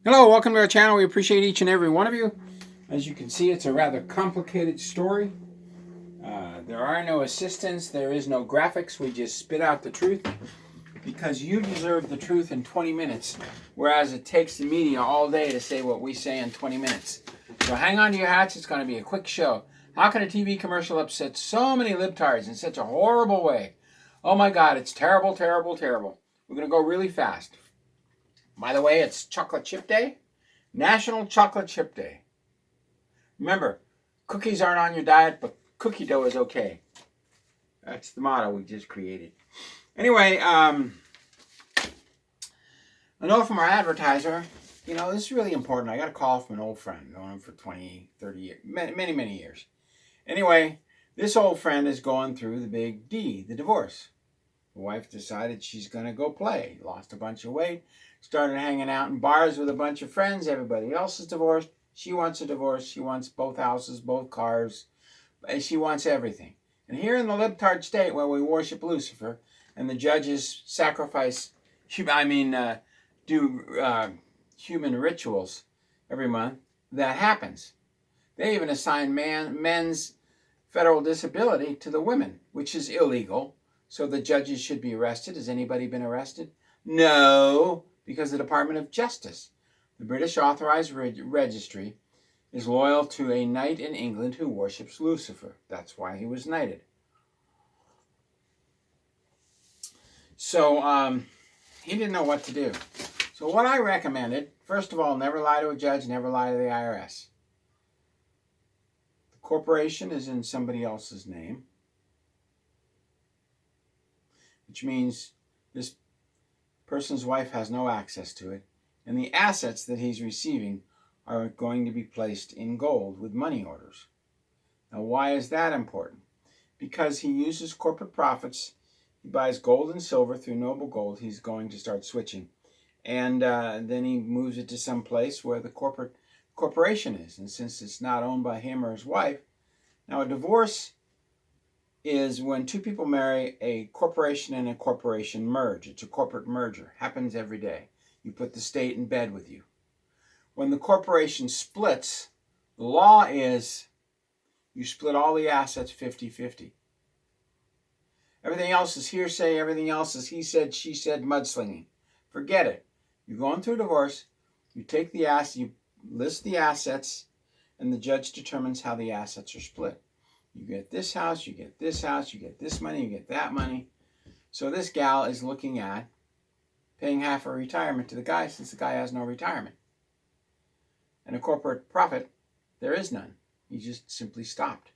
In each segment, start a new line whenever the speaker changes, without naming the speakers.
Hello, welcome to our channel. We appreciate each and every one of you. As you can see, it's a rather complicated story. There are no assistants. There is no graphics. We just spit out the truth because you deserve the truth in 20 minutes, whereas it takes the media all day to say what we say in 20 minutes. So hang on to your hats. It's going to be a quick show. How can a TV commercial upset so many libtards in such a horrible way? Oh my God, it's terrible, terrible, terrible. We're going to go really fast. By the way, it's Chocolate Chip Day. National Chocolate Chip Day. Remember, cookies aren't on your diet, but cookie dough is okay. That's the motto we just created. Anyway, a note from our advertiser. You know, this is really important. I got a call from an old friend, known him for 20, 30 years, many years. Anyway, this old friend is going through the big D, the divorce. The wife decided she's going to go play. Lost a bunch of weight. Started hanging out in bars with a bunch of friends. Everybody else is divorced. She wants a divorce. She wants both houses, both cars. She wants everything. And here in the libtard state where we worship Lucifer and the judges sacrifice, do human rituals every month, that happens. They even assign men's federal disability to the women, which is illegal. So the judges should be arrested. Has anybody been arrested? No, because the Department of Justice, the British Authorized Registry, is loyal to a knight in England who worships Lucifer. That's why he was knighted. So he didn't know what to do. So what I recommended, first of all, never lie to a judge, never lie to the IRS. The corporation is in somebody else's name, which means this person's wife has no access to it, and the assets that he's receiving are going to be placed in gold with money orders. Now, why is that important? Because he uses corporate profits. He buys gold and silver through Noble Gold. He's going to start switching, and then he moves it to some place where the corporation is. And since it's not owned by him or his wife, now a divorce is when two people marry, a corporation and a corporation merge. It's a corporate merger. Happens every day. You put the state in bed with you. When the corporation splits, the law is you split all the assets 50-50. Everything else is hearsay. Everything else is he said, she said, mudslinging. Forget it. You're going through a divorce. You take the you list the assets, and the judge determines how the assets are split. You get this house, you get this house, you get this money, you get that money. So this gal is looking at paying half her retirement to the guy since the guy has no retirement. And a corporate profit, there is none. He just simply stopped.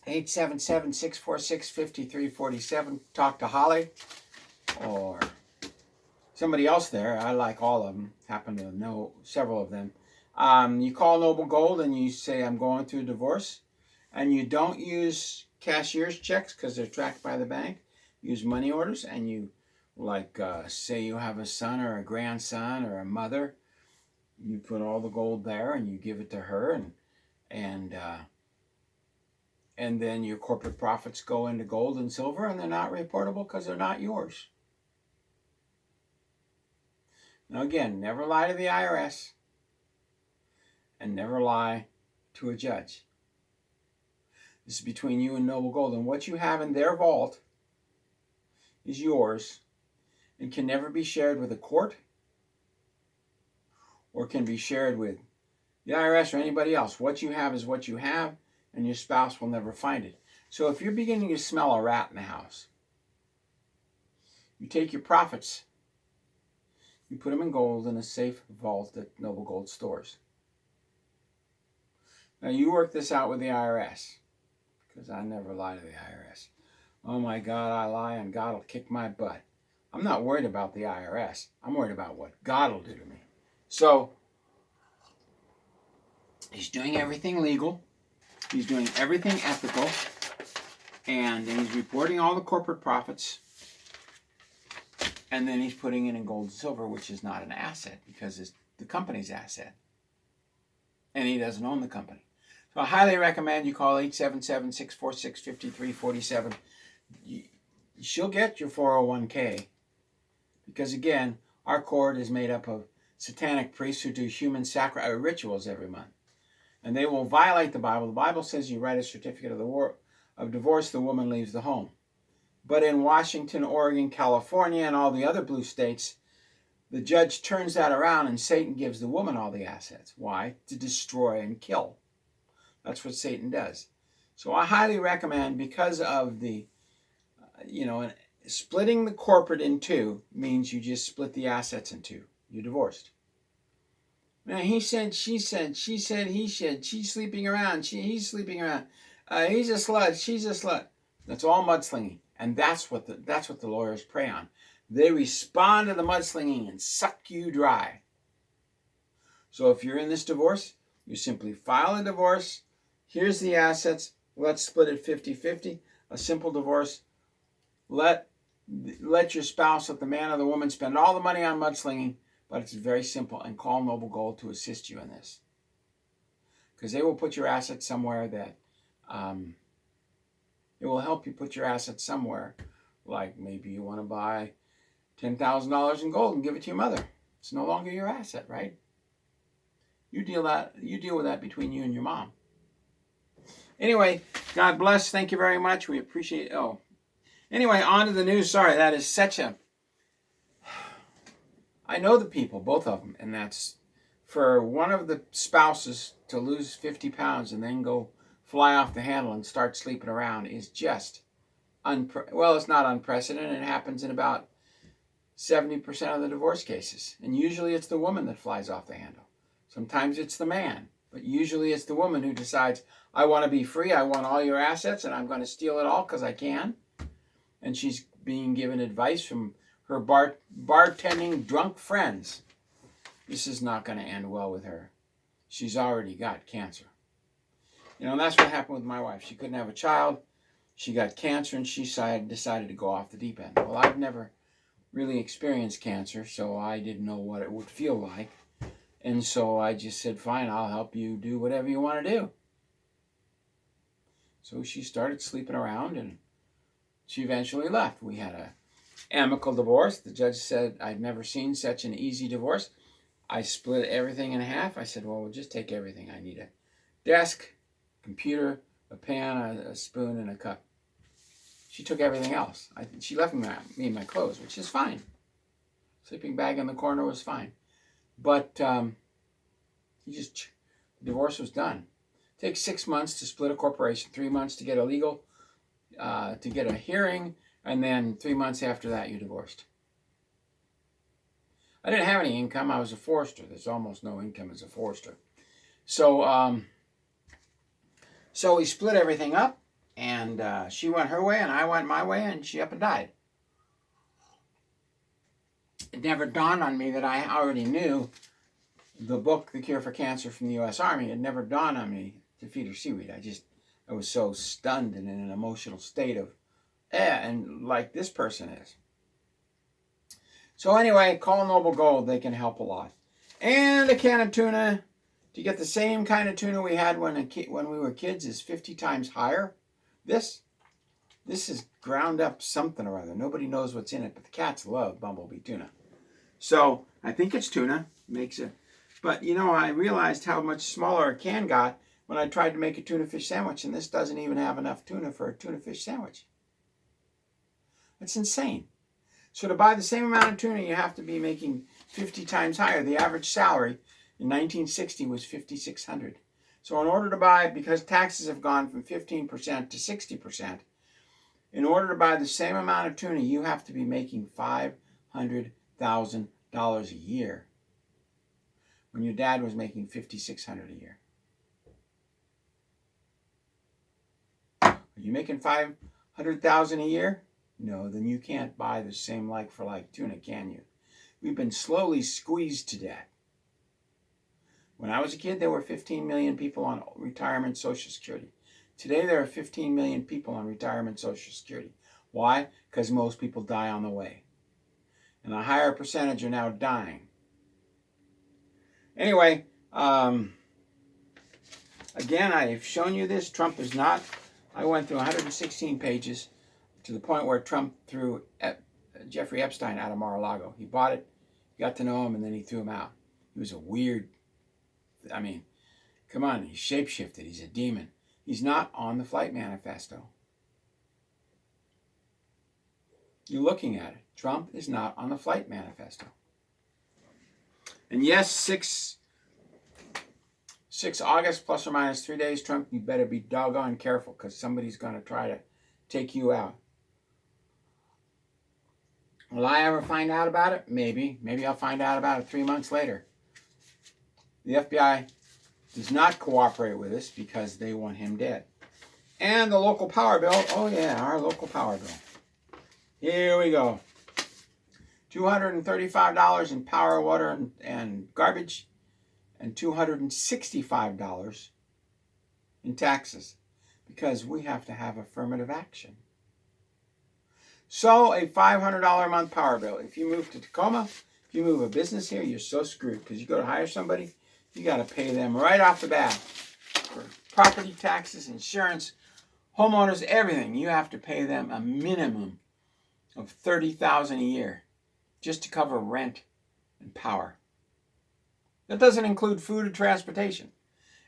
877-646-5347. Talk to Holly or somebody else there. I like all of them. Happen to know several of them. You call Noble Gold and you say, I'm going through a divorce. And you don't use cashier's checks because they're tracked by the bank. Use money orders, and you, say you have a son or a grandson or a mother. You put all the gold there and you give it to her, and then your corporate profits go into gold and silver, and they're not reportable because they're not yours. Now again, never lie to the IRS. And never lie to a judge. This is between you and Noble Gold. And what you have in their vault is yours and can never be shared with a court or can be shared with the IRS or anybody else. What you have is what you have, and your spouse will never find it. So if you're beginning to smell a rat in the house, you take your profits, you put them in gold in a safe vault that Noble Gold stores. Now, you work this out with the IRS, because I never lie to the IRS. Oh my God, I lie and God will kick my butt. I'm not worried about the IRS. I'm worried about what God will do to me. So, he's doing everything legal. He's doing everything ethical. And he's reporting all the corporate profits. And then he's putting it in gold and silver, which is not an asset because it's the company's asset. And he doesn't own the company. So I highly recommend you call 877-646-5347. She'll get your 401k. Because again, Our court is made up of satanic priests who do human rituals every month. And they will violate the Bible. The Bible says you write a certificate of divorce, the woman leaves the home. But in Washington, Oregon, California, and all the other blue states, the judge turns that around and Satan gives the woman all the assets. Why? To destroy and kill. That's what Satan does. So I highly recommend, because of the, splitting the corporate in two means you just split the assets in two. You're divorced. Now, he said, she said, he said, she's sleeping around, he's sleeping around. He's a slut, she's a slut. That's all mudslinging. And that's what the lawyers prey on. They respond to the mudslinging and suck you dry. So if you're in this divorce, you simply file a divorce. Here's the assets. Let's split it 50-50. A simple divorce. Let your spouse, let the man or the woman spend all the money on mudslinging, but it's very simple, and call Noble Gold to assist you in this. Because they will put your assets somewhere that, it will help you put your assets somewhere. Like maybe you want to buy $10,000 in gold and give it to your mother. It's no longer your asset, right? You deal with that between you and your mom. Anyway, God bless. Thank you very much. We appreciate it. Oh. Anyway, on to the news. Sorry, that is such a... I know the people, both of them, and that's for one of the spouses to lose 50 pounds and then go fly off the handle and start sleeping around is just... well, it's not unprecedented. It happens in about 70% of the divorce cases. And usually it's the woman that flies off the handle. Sometimes it's the man. But usually it's the woman who decides, I want to be free, I want all your assets, and I'm going to steal it all because I can. And she's being given advice from her bartending drunk friends. This is not going to end well with her. She's already got cancer. And that's what happened with my wife. She couldn't have a child. She got cancer, and she decided to go off the deep end. Well, I've never really experienced cancer, so I didn't know what it would feel like. And so I just said, fine, I'll help you do whatever you want to do. So she started sleeping around, and she eventually left. We had an amicable divorce. The judge said I'd never seen such an easy divorce. I split everything in half. I said, well, we'll just take everything. I need a desk, computer, a pan, a spoon, and a cup. She took everything else. She left me my clothes, which is fine. Sleeping bag in the corner was fine. But the divorce was done. It takes 6 months to split a corporation, 3 months to get to get a hearing, and then 3 months after that, you're divorced. I didn't have any income. I was a forester. There's almost no income as a forester. So we split everything up, and she went her way, and I went my way, and she up and died. It never dawned on me that I already knew the book, The Cure for Cancer from the U.S. Army. It never dawned on me to feed her seaweed. I was so stunned and in an emotional state of, and like this person is. So anyway, call Noble Gold. They can help a lot. And a can of tuna, to get the same kind of tuna we had when we were kids, is 50 times higher. This is ground up something or other. Nobody knows what's in it, but the cats love bumblebee tuna. So I think it's tuna. But I realized how much smaller a can got when I tried to make a tuna fish sandwich, and this doesn't even have enough tuna for a tuna fish sandwich. That's insane. So to buy the same amount of tuna, you have to be making 50 times higher. The average salary in 1960 was $5,600. So in order to buy, because taxes have gone from 15% to 60%, in order to buy the same amount of tuna, you have to be making $500,000 a year, when your dad was making $5,600 a year. Are you making $500,000 a year? No, then you can't buy the same like for like tuna, can you? We've been slowly squeezed to death. When I was a kid, there were 15 million people on retirement Social Security. Today, there are 15 million people on retirement Social Security. Why? Because most people die on the way. And a higher percentage are now dying. Anyway, again, I've shown you this. Trump is not... I went through 116 pages to the point where Trump threw Jeffrey Epstein out of Mar-a-Lago. He bought it, got to know him, and then he threw him out. He was a weird, I mean, come on, he's shapeshifted. He's a demon. He's not on the flight manifesto. You're looking at it. Trump is not on the flight manifesto. And yes, 6 August plus or minus 3 days, Trump, you better be doggone careful because somebody's going to try to take you out. Will I ever find out about it? Maybe. Maybe I'll find out about it 3 months later. The FBI does not cooperate with us because they want him dead. And the local power bill. Oh, yeah, our local power bill. Here we go. $235 in power, water, and garbage, and $265 in taxes because we have to have affirmative action. So a $500 a month power bill. If you move to Tacoma, if you move a business here, you're so screwed because you go to hire somebody, you got to pay them right off the bat for property taxes, insurance, homeowners, everything. You have to pay them a minimum of $30,000 a year just to cover rent and power. That doesn't include food or transportation.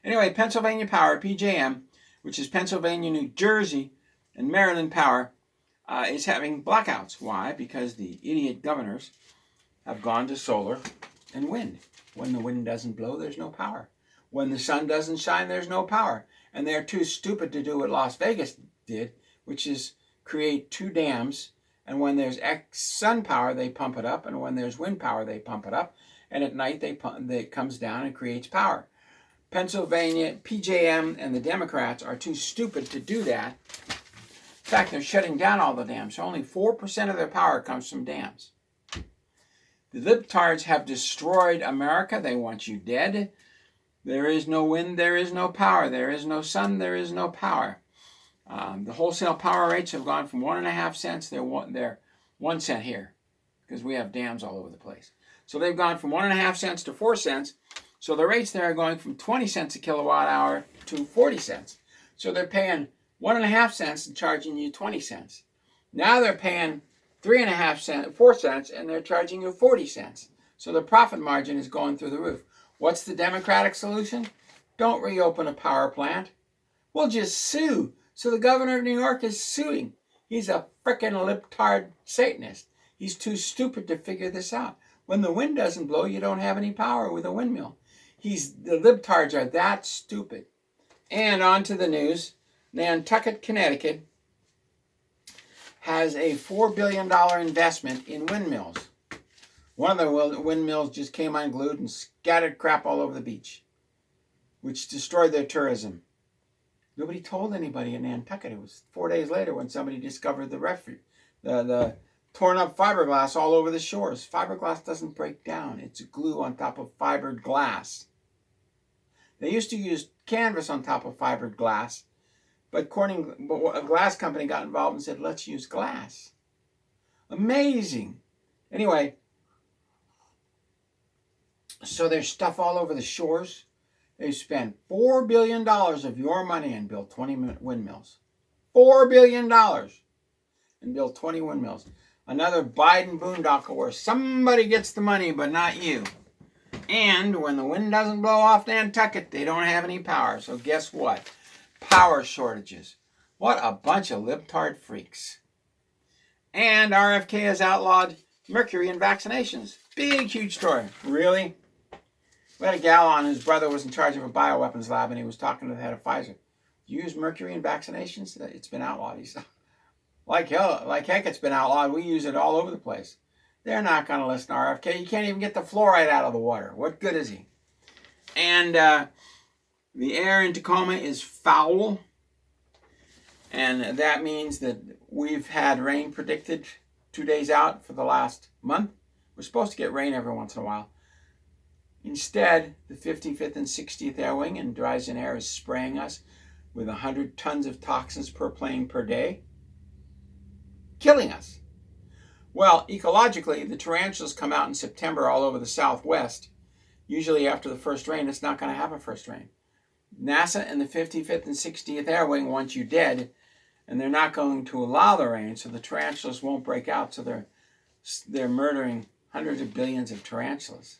Anyway, Pennsylvania Power, PJM, which is Pennsylvania, New Jersey, and Maryland Power, is having blackouts. Why? Because the idiot governors have gone to solar and wind. When the wind doesn't blow, there's no power. When the sun doesn't shine, there's no power. And they're too stupid to do what Las Vegas did, which is create 2 dams. And when there's sun power, they pump it up. And when there's wind power, they pump it up. And at night, it comes down and creates power. Pennsylvania, PJM, and the Democrats are too stupid to do that. In fact, they're shutting down all the dams. So only 4% of their power comes from dams. The Libtards have destroyed America. They want you dead. There is no wind. There is no power. There is no sun. There is no power. The wholesale power rates have gone from 1.5 cents. They're 1 cent here because we have dams all over the place. So they've gone from 1.5 cents to 4 cents. So the rates there are going from 20 cents a kilowatt hour to 40 cents. So they're paying 1.5 cents and charging you 20 cents. Now they're paying 3.5 cents, 4 cents, and they're charging you 40 cents. So the profit margin is going through the roof. What's the Democratic solution? Don't reopen a power plant. We'll just sue. So the governor of New York is suing. He's a frickin' libtard Satanist. He's too stupid to figure this out. When the wind doesn't blow, you don't have any power with a windmill. The libtards are that stupid. And on to the news. Nantucket, Connecticut has a $4 billion investment in windmills. One of the windmills just came unglued and scattered crap all over the beach, which destroyed their tourism. Nobody told anybody in Nantucket. It was 4 days later when somebody discovered the torn up fiberglass all over the shores. Fiberglass doesn't break down. It's glue on top of fibered glass. They used to use canvas on top of fibered glass, but a glass company got involved and said, let's use glass. Amazing. Anyway, so there's stuff all over the shores. They spent $4 billion of your money and built 20 windmills. $4 billion and built 20 windmills. Another Biden boondoggle where somebody gets the money but not you. And when the wind doesn't blow off Nantucket, they don't have any power. So guess what? Power shortages. What a bunch of libtard freaks. And RFK has outlawed mercury in vaccinations. Big, huge story. Really? We had a gal on whose brother was in charge of a bioweapons lab, and he was talking to the head of Pfizer. You use mercury in vaccinations? It's been outlawed. He said, like heck, it's been outlawed. We use it all over the place. They're not going to listen to RFK. You can't even get the fluoride out of the water. What good is he? And the air in Tacoma is foul. And that means that we've had rain predicted 2 days out for the last month. We're supposed to get rain every once in a while. Instead, the 55th and 60th Air Wing and Dryzen Air is spraying us with 100 tons of toxins per plane per day, killing us. Well, ecologically, the tarantulas come out in September all over the Southwest. Usually after the first rain, it's not going to have a first rain. NASA and the 55th and 60th Air Wing want you dead, and they're not going to allow the rain, so the tarantulas won't break out, so they're murdering hundreds of billions of tarantulas.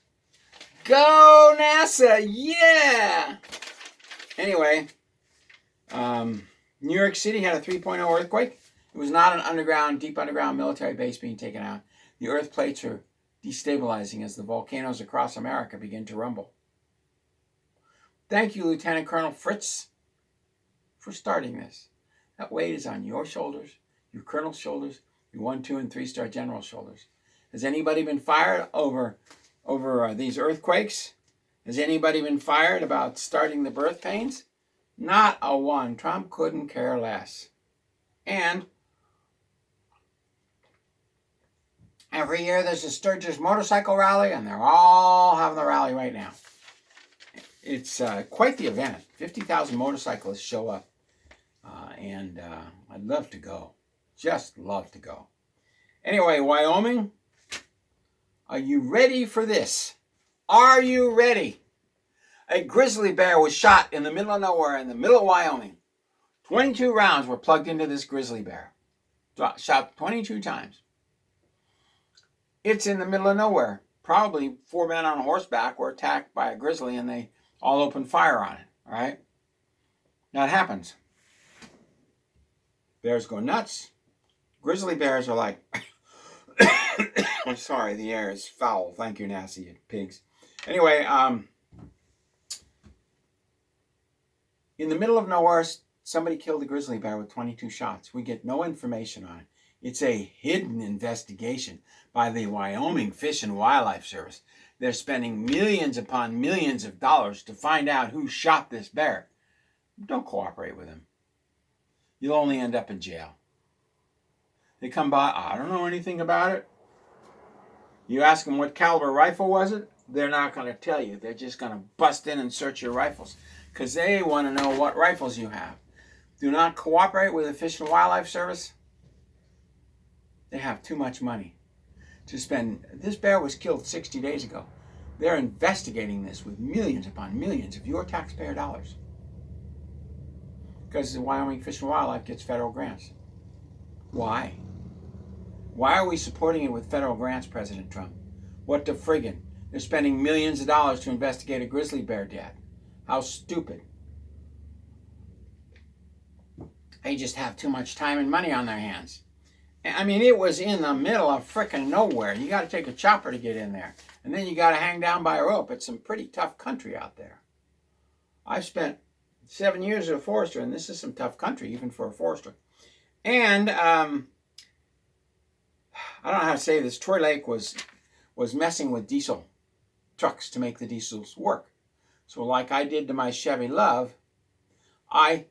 Go NASA, yeah! Anyway, New York City had a 3.0 earthquake. It was not an deep underground military base being taken out. The earth plates are destabilizing as the volcanoes across America begin to rumble. Thank you, Lieutenant Colonel Fritz, for starting this. That weight is on your shoulders, your colonel's shoulders, your 1, 2, and 3-star general's shoulders. Has anybody been fired over these earthquakes? Has anybody been fired about starting the birth pains? Not a one. Trump couldn't care less. And every year there's a Sturgis motorcycle rally, and they're all having the rally right now. It's quite the event. 50,000 motorcyclists show up, and I'd love to go. Just love to go. Anyway, Wyoming, are you ready for this? Are you ready? A grizzly bear was shot in the middle of nowhere in the middle of Wyoming. 22 rounds were plugged into this grizzly bear. Shot 22 times. It's in the middle of nowhere. Probably 4 men on horseback were attacked by a grizzly and they all opened fire on it. All right? That happens. Bears go nuts. Grizzly bears are like, I'm sorry, the air is foul. Thank you, nasty pigs. Anyway, in the middle of nowhere, somebody killed a grizzly bear with 22 shots. We get no information on it. It's a hidden investigation by the Wyoming Fish and Wildlife Service. They're spending millions upon millions of dollars to find out who shot this bear. Don't cooperate with them. You'll only end up in jail. They come by, I don't know anything about it. You ask them what caliber rifle was it, they're not going to tell you. They're just going to bust in and search your rifles because they want to know what rifles you have. Do not cooperate with the Fish and Wildlife Service. They have too much money to spend. This bear was killed 60 days ago. They're investigating this with millions upon millions of your taxpayer dollars because the Wyoming Fish and Wildlife gets federal grants. Why? Why are we supporting it with federal grants, President Trump? What the friggin'? They're spending millions of dollars to investigate a grizzly bear death. How stupid. They just have too much time and money on their hands. I mean, it was in the middle of frickin' nowhere. You got to take a chopper to get in there. And then you got to hang down by a rope. It's some pretty tough country out there. I've spent 7 years as a forester, and this is some tough country, even for a forester. And I don't know how to say this. Troy Lake was messing with diesel trucks to make the diesels work. So like I did to my Chevy Love, I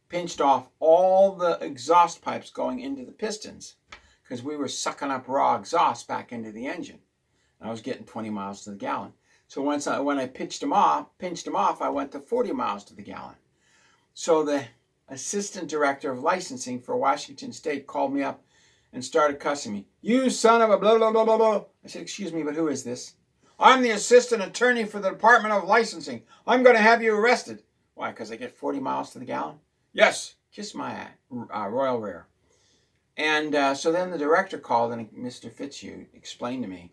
pinched off all the exhaust pipes going into the pistons because we were sucking up raw exhaust back into the engine. And I was getting 20 miles to the gallon. So when I pinched them off, I went to 40 miles to the gallon. So the assistant director of licensing for Washington State called me up and started cussing me. You son of a blah, blah, blah, blah, blah. I said, excuse me, but who is this? I'm the assistant attorney for the Department of Licensing. I'm going to have you arrested. Why, because I get 40 miles to the gallon? Yes, kiss my royal rear. And so then the director called and Mr. Fitzhugh explained to me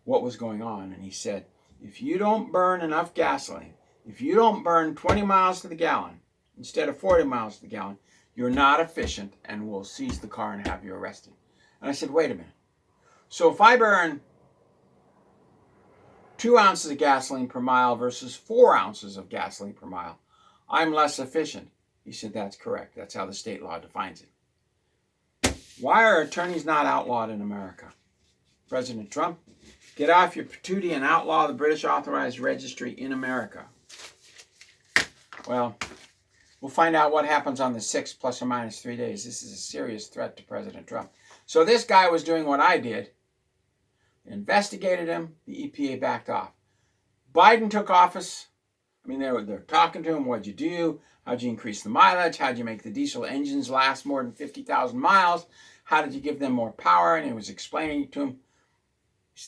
what was going on. And he said, if you don't burn enough gasoline, if you don't burn 20 miles to the gallon instead of 40 miles to the gallon, you're not efficient and we'll seize the car and have you arrested. And I said, wait a minute. So if I burn 2 ounces of gasoline per mile versus 4 ounces of gasoline per mile, I'm less efficient. He said, that's correct. That's how the state law defines it. Why are attorneys not outlawed in America? President Trump, get off your patootie and outlaw the British Authorized Registry in America. Well, we'll find out what happens on the 6th plus or minus 3 days. This is a serious threat to President Trump. So this guy was doing what I did. Investigated him. The EPA backed off. Biden took office. I mean, they're talking to him. What'd you do? How'd you increase the mileage? How'd you make the diesel engines last more than 50,000 miles? How did you give them more power? And he was explaining to him.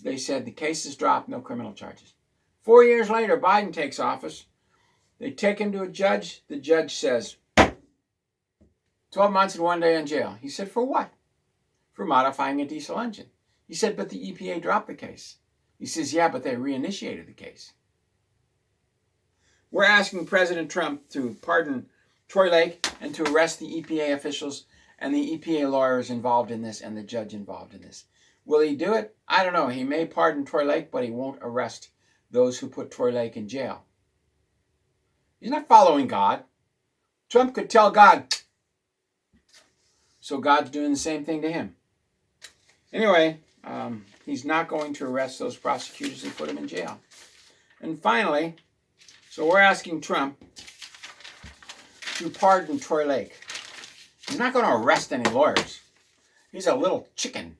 They said the case is dropped, no criminal charges. 4 years later, Biden takes office. They take him to a judge. The judge says, 12 months and 1 day in jail. He said, for what? For modifying a diesel engine. He said, but the EPA dropped the case. He says, yeah, but they reinitiated the case. We're asking President Trump to pardon Troy Lake and to arrest the EPA officials and the EPA lawyers involved in this and the judge involved in this. Will he do it? I don't know. He may pardon Troy Lake, but he won't arrest those who put Troy Lake in jail. He's not following God. Trump could tell God, so God's doing the same thing to him. Anyway, he's not going to arrest those prosecutors and put them in jail. And finally, so we're asking Trump to pardon Troy Lake. He's not going to arrest any lawyers. He's a little chicken.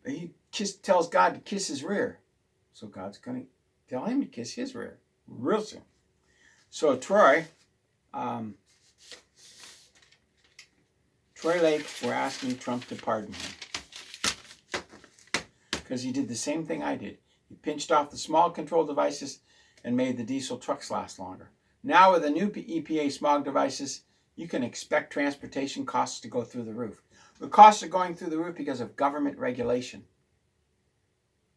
He tells God to kiss his rear. So God's going to tell him to kiss his rear real soon. So Troy Lake, we're asking Trump to pardon him. Because he did the same thing I did. He pinched off the small control devices and made the diesel trucks last longer. Now with the new EPA smog devices, you can expect transportation costs to go through the roof. The costs are going through the roof because of government regulation.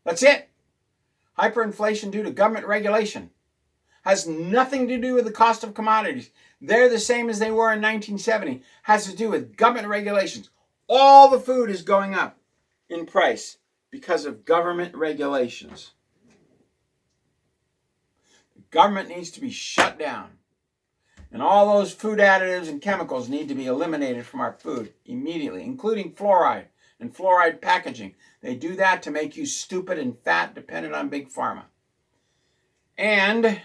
That's it. Hyperinflation due to government regulation. Has nothing to do with the cost of commodities. They're the same as they were in 1970. Has to do with government regulations. All the food is going up in price because of government regulations. The government needs to be shut down. And all those food additives and chemicals need to be eliminated from our food immediately, including fluoride and fluoride packaging. They do that to make you stupid and fat, dependent on Big Pharma. And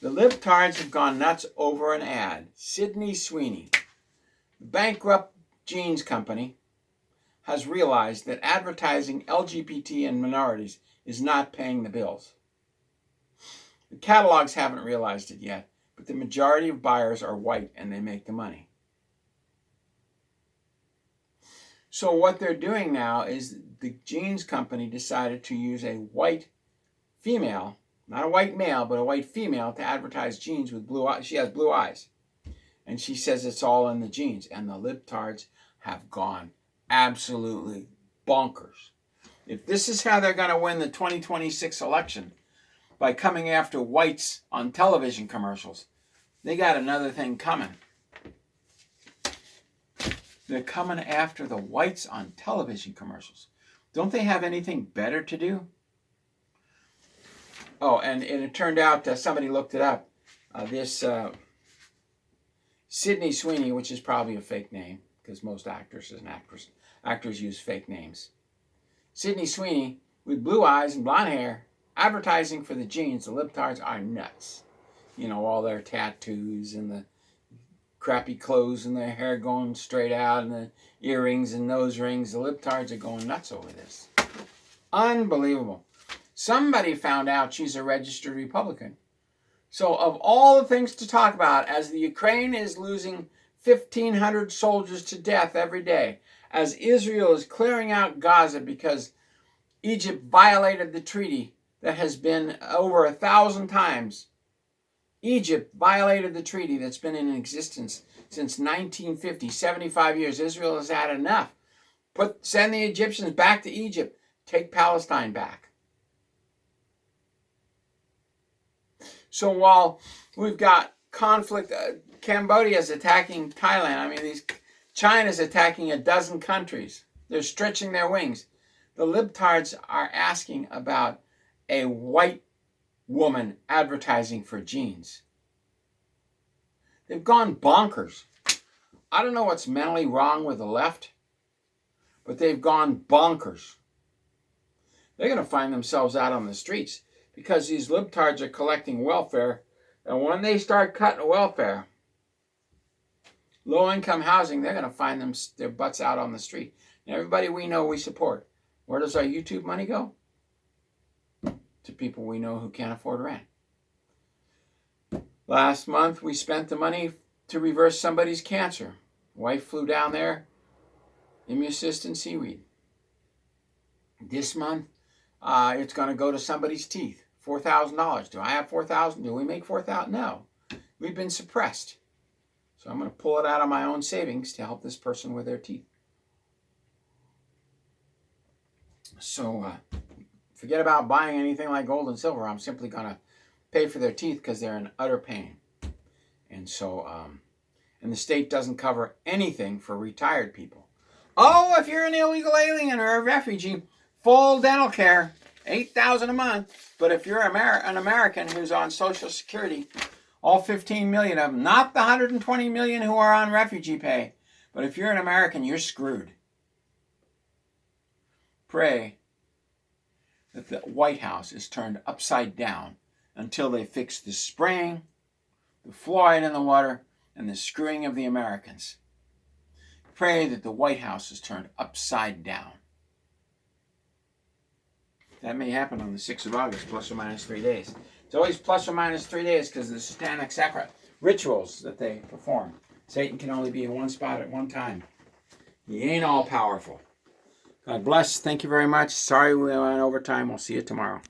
the Libtards have gone nuts over an ad. Sydney Sweeney, the bankrupt jeans company, has realized that advertising LGBT and minorities is not paying the bills. The catalogs haven't realized it yet, but the majority of buyers are white and they make the money. So what they're doing now is the jeans company decided to use a white female, not a white male, but a white female, to advertise jeans with blue eyes. She has blue eyes. And she says it's all in the jeans. And the libtards have gone absolutely bonkers. If this is how they're going to win the 2026 election, by coming after whites on television commercials, they got another thing coming. They're coming after the whites on television commercials. Don't they have anything better to do? Oh, and it turned out, somebody looked it up, this Sydney Sweeney, which is probably a fake name, because most actors and actors use fake names. Sydney Sweeney, with blue eyes and blonde hair, advertising for the jeans. The libtards are nuts. You know, all their tattoos and the crappy clothes and their hair going straight out and the earrings and nose rings. The libtards are going nuts over this. Unbelievable. Somebody found out she's a registered Republican. So of all the things to talk about, as the Ukraine is losing 1,500 soldiers to death every day, as Israel is clearing out Gaza because Egypt violated the treaty that has been over 1,000 times. Egypt violated the treaty that's been in existence since 1950, 75 years. Israel has had enough. Send the Egyptians back to Egypt. Take Palestine back. So while we've got conflict, Cambodia's attacking Thailand. China's attacking a dozen countries. They're stretching their wings. The libtards are asking about a white woman advertising for jeans. They've gone bonkers. I don't know what's mentally wrong with the left, but they've gone bonkers. They're going to find themselves out on the streets because these libtards are collecting welfare, and when they start cutting welfare, low-income housing, they're going to find their butts out on the street. And everybody we know we support. Where does our YouTube money go? To people we know who can't afford rent. Last month, we spent the money to reverse somebody's cancer. Wife flew down there, Immucyst and seaweed. This month, it's going to go to somebody's teeth. $4,000. Do I have $4,000? Do we make $4,000? No. We've been suppressed. So I'm going to pull it out of my own savings to help this person with their teeth. So forget about buying anything like gold and silver. I'm simply going to pay for their teeth because they're in utter pain. And so, and the state doesn't cover anything for retired people. Oh, if you're an illegal alien or a refugee, full dental care, $8,000 a month. But if you're an American who's on Social Security, all 15 million of them, not the 120 million who are on refugee pay, but if you're an American, you're screwed. Pray that the White House is turned upside down until they fix the spraying, the fluoride in the water, and the screwing of the Americans. Pray that the White House is turned upside down. That may happen on the 6th of August, plus or minus 3 days. It's always plus or minus 3 days because of the satanic rituals that they perform. Satan can only be in one spot at one time. He ain't all powerful. God bless. Thank you very much. Sorry we went over time. We'll see you tomorrow.